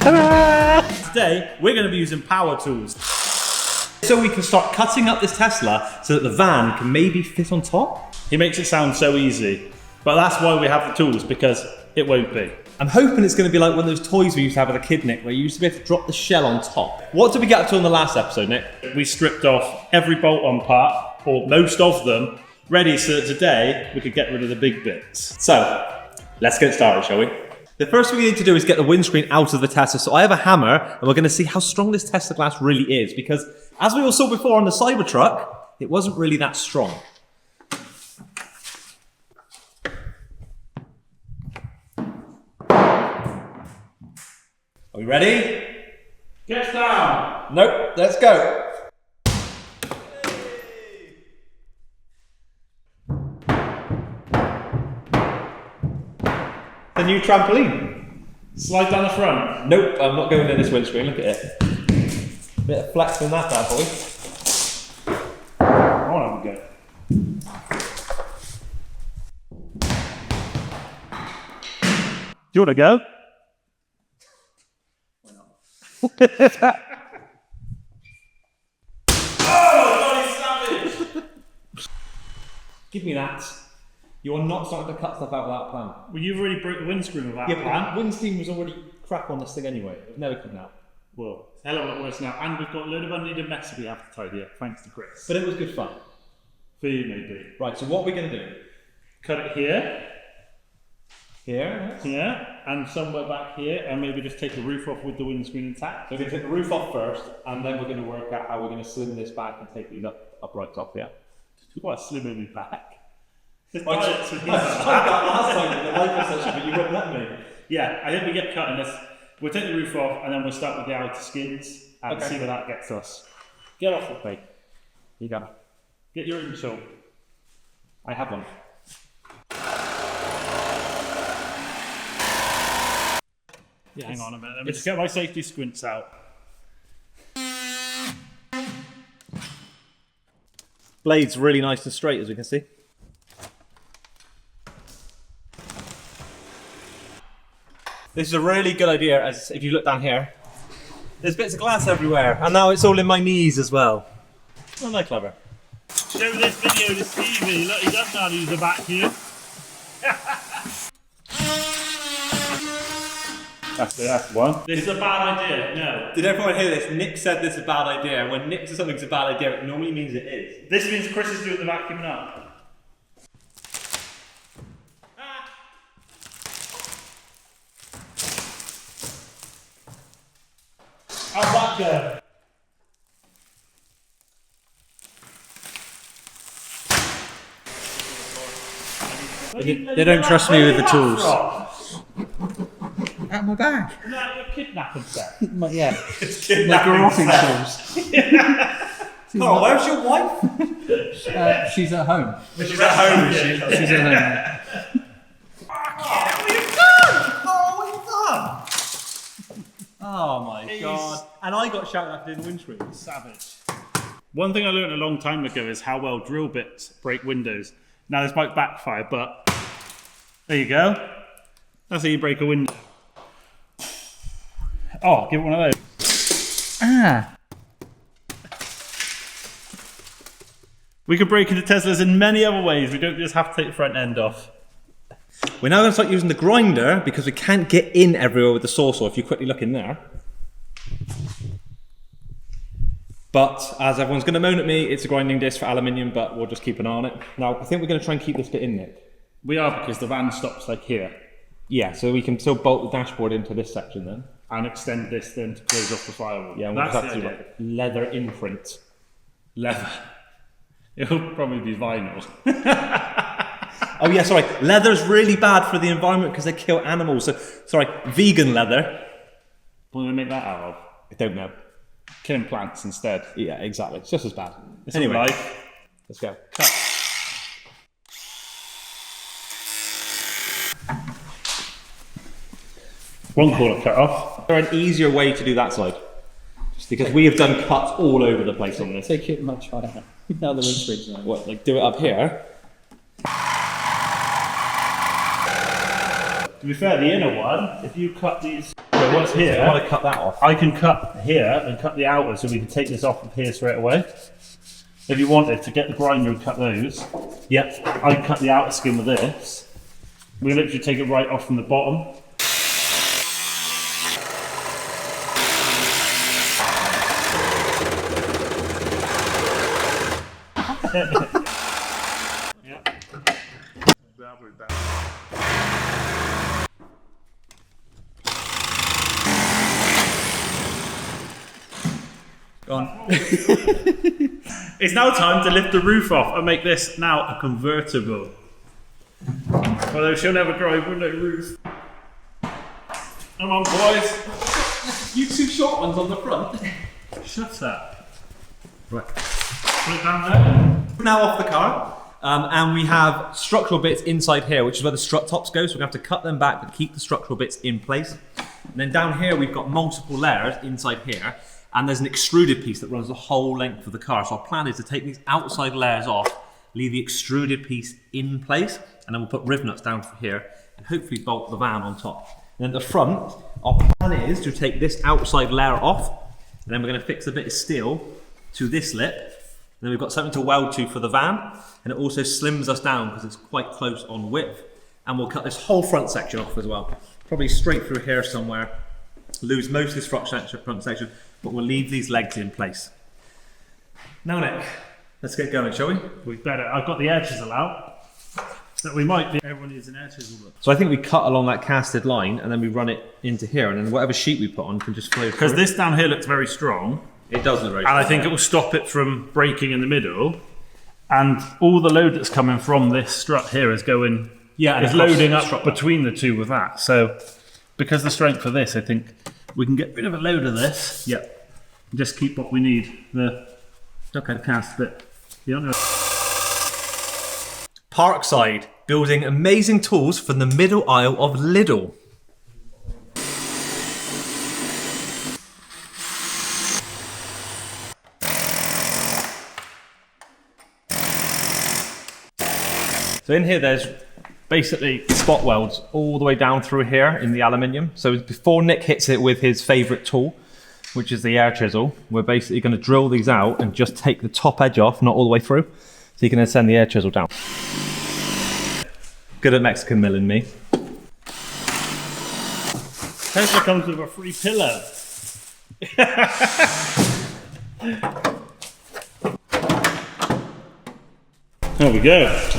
Ta-da! Today, we're going to be using power tools. So we can start cutting up this Tesla so that the van can maybe fit on top? He makes it sound so easy, but that's why we have the tools, because it won't be. I'm hoping it's going to be like one of those toys we used to have as a kid, Nick, where you used to be able to drop the shell on top. What did we get up to in the last episode, Nick? We stripped off every bolt-on part, or most of them, ready so that today we could get rid of the big bits. So, let's get started, shall we? The first thing we need to do is get the windscreen out of the Tesla. So I have a hammer, and we're going to see how strong this Tesla glass really is, because as we all saw before on the Cybertruck, it wasn't really that strong. Are we ready? Get down! Nope, let's go. The new trampoline. Slide down the front. Nope, I'm not going in this windscreen, look at it. Bit of flex in that bad boy. I want to have a go. Do you want to go? Oh, savage! Give me that. You are not starting to cut stuff out without a plan. Well, you've already broke the windscreen without a plan. Yeah, but the windscreen was already crap on this thing anyway. It was never coming out. Well, it's a hell of a lot worse now. And we've got a load of unneeded mess we have to tidy up, thanks to Chris. But it was good fun. For you, maybe. Right, so what are we going to do? Cut it here. Here? Yeah, and somewhere back here, and maybe just take the roof off with the windscreen intact. So we're going to take the roof off first, and then we're going to work out how we're going to slim this back and take these uprights off, yeah? What a slim me back. I tried that last time in the lipo session, but you wouldn't let me. Yeah, I think we get cutting this. We'll take the roof off, and then we'll start with the outer skins, and see where that gets us. Get off the plate. You got it. Get your insole. I have one. Yeah, hang on a minute. Let me just get my safety squints out. Blade's really nice and straight, as we can see. This is a really good idea, as if you look down here. There's bits of glass everywhere, and now it's all in my knees as well. Isn't that clever? Show this video to Stevie. Look, he does know how to use a vacuum. That's one. This is a bad idea. No. Did everyone hear this? Nick said this is a bad idea, and when Nick says something's a bad idea, it normally means it is. This means Chris is doing the vacuuming up. How's that go? They don't trust me with the tools. Out of my bag. Isn't that your kidnapping set? Yeah. It's My garroting tools. Carl, where's your wife? She's at home. She's at home, is she? She's at home. Oh my god. And I got shouted at in the windscreen. Savage. One thing I learned a long time ago is how well drill bits break windows. Now this might backfire, but there you go. That's how you break a window. Oh, give it one of those. Ah. We could break into Teslas in many other ways. We don't just have to take the front end off. We're now going to start using the grinder because we can't get in everywhere with the saw saw if you quickly look in there. But as everyone's going to moan at me, it's a grinding disc for aluminium, but we'll just keep an eye on it. Now, I think we're going to try and keep this bit in, Nick. We are, because the van stops like here. Yeah, so we can still bolt the dashboard into this section then. And extend this then to close off the firewall. Yeah, and we'll that's have the to do idea. like leather imprint. Leather. It'll probably be vinyl. Oh yeah, sorry. Leather's really bad for the environment because they kill animals. So, sorry, vegan leather. What do we make that out of? I don't know. Killing plants instead. Yeah, exactly. It's just as bad. It's Anyway, all life. let's go. Cut. One corner cut off. Is there an easier way to do that side? Just because we have done cuts all over the place on this. Take it much higher. Now the windscreen's on. What, like do it up here? To be fair, the inner one, if you cut these, well, what's here, I want to cut that off. I can cut here and cut the outer so we can take this off of here straight away. If you wanted to get the grinder and cut those, Yep. I can cut the outer skin with this. We literally take it right off from the bottom. Go on. It's now time to lift the roof off and make this now a convertible. Although she'll never drive with no roof. Come on, boys. You two short ones on the front. Shut up. Right. Put it down there. Now off the car, and we have structural bits inside here, which is where the strut tops go, so we're going to have to cut them back but keep the structural bits in place. And then down here we've got multiple layers inside here, and there's an extruded piece that runs the whole length of the car. So our plan is to take these outside layers off, leave the extruded piece in place, and then we'll put riv nuts down for here, and hopefully bolt the van on top. And at the front, our plan is to take this outside layer off, and then we're going to fix a bit of steel to this lip. And then we've got something to weld to for the van, and it also slims us down because it's quite close on width. And we'll cut this whole front section off as well. Probably straight through here somewhere. Lose most of this front section, but we'll leave these legs in place. Now Nick, let's get going, shall we? We better. I've got the air chisel out. That we might be. Everyone needs an air chisel. So I think we cut along that casted line and then we run it into here, and then whatever sheet we put on can just flow through. Because this down here looks very strong. It does look very And strong, I think it will stop it from breaking in the middle. And all the load that's coming from this strut here is going, and is across loading the up strut. between the two with that. So because the strength of this, I think we can get rid of a load of this. Yep. And just keep what we need. The cast bit. You don't know. Parkside, building amazing tools from the middle aisle of Lidl. So in here there's basically spot welds all the way down through here in the aluminium. So before Nick hits it with his favourite tool, which is the air chisel, we're basically going to drill these out and just take the top edge off, not all the way through, so you can then send the air chisel down. Good at Mexican milling, me. Tesla comes with a free pillow. There we go.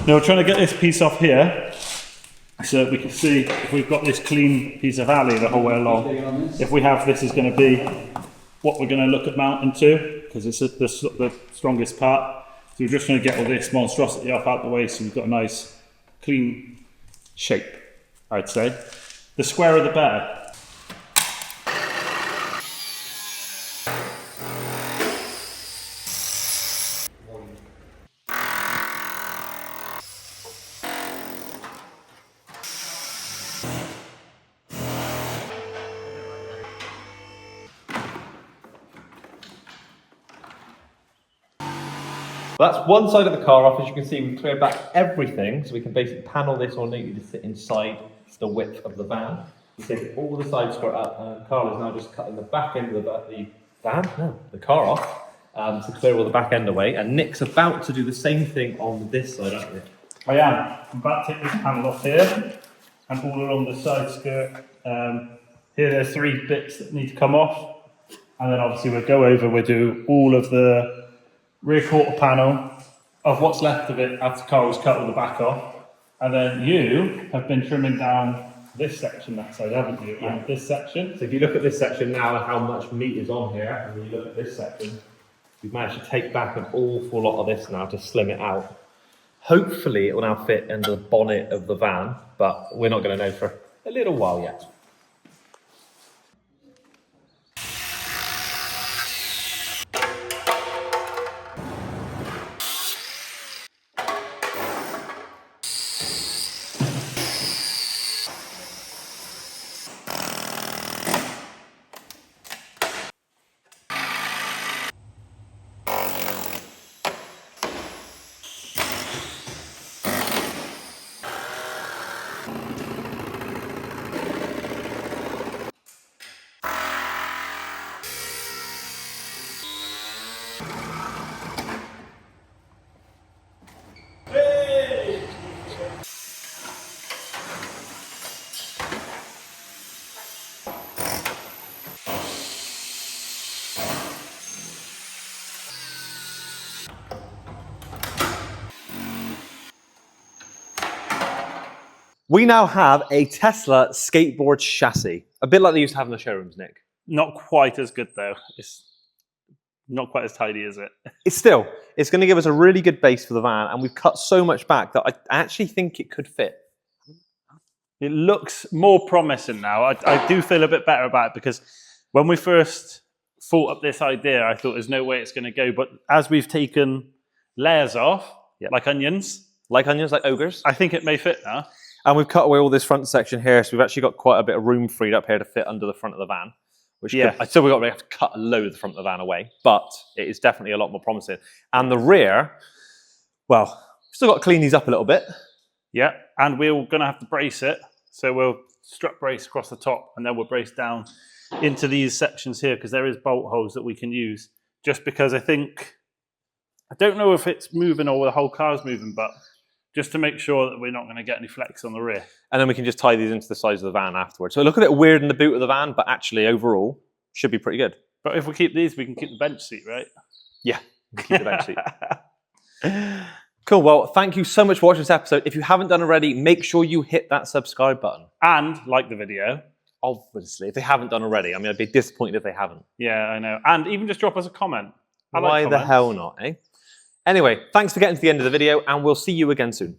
Now we're trying to get this piece off here so we can see if we've got this clean piece of alley the whole way along. If we have, this is going to be what we're going to look at mounting to, because it's the strongest part. So we're just going to get all this monstrosity off out the way so we've got a nice clean shape, I'd say. The squarer the better. That's one side of the car off. As you can see, we've cleared back everything, so we can basically panel this ornately to sit inside the width of the van. You take all the side skirt up, and Carl is now just cutting the back end of the car off to clear all the back end away. And Nick's about to do the same thing on this side, aren't we? I am. I'm about to take this panel off here and all along the side skirt. Here there's 3 bits that need to come off, and then obviously we'll go over, we'll do all of the rear quarter panel of what's left of it after Carl's cut all the back off. And then you have been trimming down this section that side, haven't you? Yeah. And this section. So if you look at this section now, how much meat is on here, and then you look at this section, we've managed to take back an awful lot of this now to slim it out. Hopefully it will now fit into the bonnet of the van, but we're not going to know for a little while yet. We now have a Tesla skateboard chassis. A bit like they used to have in the showrooms, Nick. Not quite as good though. It's not quite as tidy, is it? It's going to give us a really good base for the van, and we've cut so much back that I actually think it could fit. It looks more promising now. I do feel a bit better about it, because when we first thought up this idea, I thought there's no way it's going to go. But as we've taken layers off, like onions, like ogres, I think it may fit now. And we've cut away all this front section here, so we've actually got quite a bit of room freed up here to fit under the front of the van. Which still we have to cut a load of the front of the van away, but it is definitely a lot more promising. And the rear, well, we've still got to clean these up a little bit. Yeah, and we're going to have to brace it. So we'll strut brace across the top, and then we'll brace down into these sections here, because there is bolt holes that we can use. Just because I don't know if it's moving or the whole car's moving, but just to make sure that we're not going to get any flex on the rear. And then we can just tie these into the sides of the van afterwards. So it looks a bit weird in the boot of the van, but actually overall should be pretty good. But if we keep these, we can keep the bench seat, right? Yeah, we can keep the bench seat. Cool, well, thank you so much for watching this episode. If you haven't done already, make sure you hit that subscribe button. And like the video. Obviously, if they haven't done already. I mean, I'd be disappointed if they haven't. Yeah, I know. And even just drop us a comment. Why the hell not, eh? Anyway, thanks for getting to the end of the video, and we'll see you again soon.